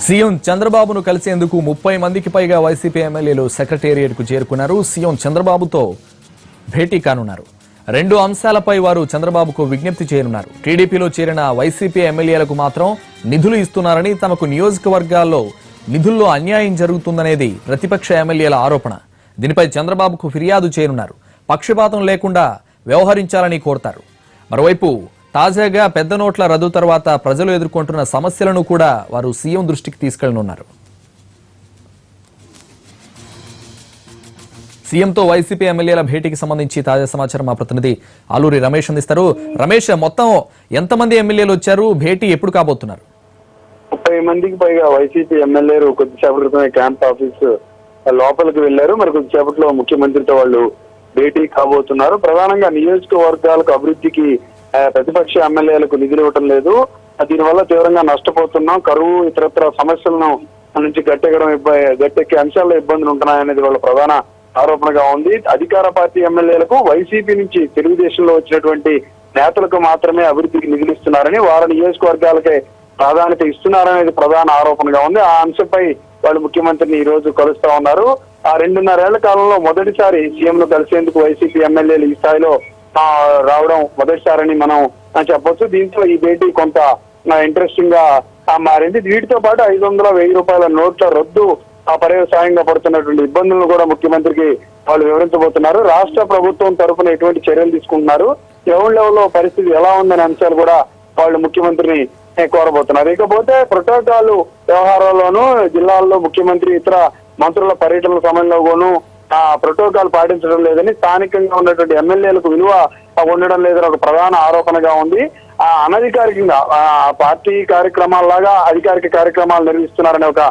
CM చంద్రబాబును కలిసేందుకు 30 మందికి పైగా వైసీపీ ఎమ్మెల్యేలు సెక్రటేరియట్కు చేరుకున్నారు. సీఎం చంద్రబాబుతో భేటీ కానున్నారు. 2 అంశాలపై వారు చంద్రబాబుకు విజ్ఞప్తి చేయనున్నారు. టీడీపీలో చేరిన వైసీపీ ఎమ్మెల్యేలకు మాత్రం నిధులు ఇస్తున్నారని, తమకు నియోజకవర్గాల్లో నిధుల్లో అన్యాయం జరుగుతుందనేది ప్రతిపక్ష ఎమ్మెల్యేల ఆరోపణ. దీనిపై చంద్రబాబుకు ఫిర్యాదు చేయనున్నారు. పక్షపాతం లేకుండా వ్యవహరించాలని కోరతారు. మరోవైపు తాజాగా పెద్ద నోట్ల రద్దు తర్వాత ప్రజలు ఎదుర్కొంటున్న సమస్యలను కూడా వారు సీఎం దృష్టికి తీసుకెళ్లనున్నారు. సీఎంతో వైసీపీ ఎమ్మెల్యేల భేటీకి సంబంధించి తాజా సమాచారం మా ప్రతినిధి ఆలూరి రమేష్ అందిస్తారు. రమేష్, మొత్తం ఎంతమంది ఎమ్మెల్యేలు వచ్చారు? భేటీ ఎప్పుడు కాబోతున్నారు? 30 మందికి పైగా వైసీపీ ఎమ్మెల్యేలు కొద్దిసేపటి క్రితమే క్యాంప్ ఆఫీస్ లోపలికి వెళ్లారు. మరి కొద్దిసేపట్లో ముఖ్యమంత్రితో వాళ్ళు భేటీ కాబోతున్నారు. ప్రధానంగా నియోజకవర్గాలకు అభివృద్ధికి ప్రతిపక్ష ఎమ్మెల్యేలకు నిధులు ఇవ్వటం లేదు, దీనివల్ల తీవ్రంగా నష్టపోతున్నాం, కరువు ఇతరత్ర సమస్యలను నుంచి గట్టెక్కే అంశాల్లో ఇబ్బందులు ఉంటున్నాయనేది వాళ్ళ ప్రధాన ఆరోపణగా ఉంది. అధికార పార్టీ ఎమ్మెల్యేలకు వైసీపీ నుంచి తెలుగుదేశంలో వచ్చినటువంటి నేతలకు మాత్రమే అభివృద్ధికి నిధులు ఇస్తున్నారని, వారి నియోజకవర్గాలకే ప్రాధాన్యత ఇస్తున్నారనేది ప్రధాన ఆరోపణగా ఉంది. ఆ అంశంపై వాళ్ళు ముఖ్యమంత్రిని ఈ రోజు కలుస్తా ఉన్నారు. ఆ 2.5 ఏళ్ల కాలంలో మొదటిసారి సీఎం ను కలిసేందుకు వైసీపీ ఎమ్మెల్యేలు ఈ స్థాయిలో రావడం మొదటిసారని మనం చెప్పొచ్చు. దీంతో ఈ భేటీ కొంత ఇంట్రెస్టింగ్ గా మారింది. వీటితో పాటు 500, 1000 రూపాయల నోట్ల రద్దు పర్యవసాయంగా పడుతున్నటువంటి ఇబ్బందులను కూడా ముఖ్యమంత్రికి వాళ్ళు వివరించబోతున్నారు. రాష్ట్ర ప్రభుత్వం తరఫున ఎటువంటి చర్యలు తీసుకుంటున్నారు, గ్రౌండ్ లెవెల్లో పరిస్థితి ఎలా ఉందనే అంశాలు కూడా వాళ్ళు ముఖ్యమంత్రిని కోరబోతున్నారు. ఇకపోతే ప్రోటోకాల్ వ్యవహారాల్లోనూ జిల్లాల్లో ముఖ్యమంత్రి ఇతర మంత్రుల పర్యటనల సమయంలోనూ ప్రోటోకాల్ పాటించడం లేదని, స్థానికంగా ఉన్నటువంటి ఎమ్మెల్యేలకు విలువ ఉండడం లేదని ఒక ప్రధాన ఆరోపణగా ఉంది. అనధికారికంగా పార్టీ కార్యక్రమాల్లాగా అధికారిక కార్యక్రమాలు నిర్వహిస్తున్నారనే ఒక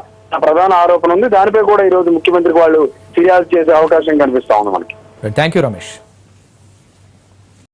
ప్రధాన ఆరోపణ ఉంది. దానిపై కూడా ఈ రోజు ముఖ్యమంత్రికి వాళ్ళు ఫిర్యాదు చేసే అవకాశం కనిపిస్తా ఉంది మనకి. Thank you Ramesh.